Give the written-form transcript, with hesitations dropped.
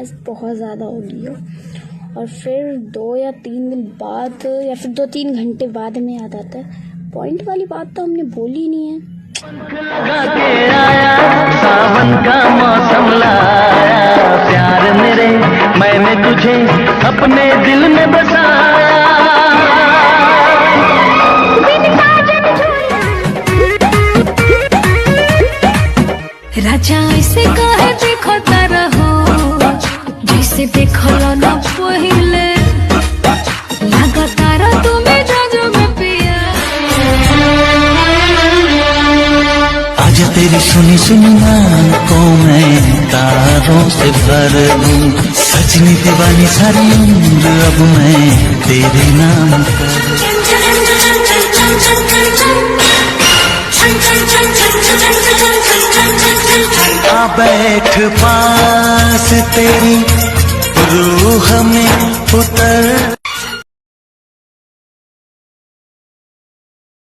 बहस बहुत ज़्यादा हो गई हो। और फिर 2 या 3 दिन बाद या फिर 2-3 घंटे बाद में याद आता है पॉइंट वाली बात तो हमने बोली नहीं है। लगा के आया सावन का मौसम लाया, प्यार मेरे मैंने तुझे अपने दिल में बसाया। राजा ऐसे कहे देखो रहो जैसे देखो ना पहले लगातार तुम्हें जो में पिया। आज तेरी सुनी सुनी बात को मैं तारों से भर दूं, सजनी दीवानी सारी उम्र अब मैं तेरे नाम कर। आ बैठ पास तेरी रूह में उतर।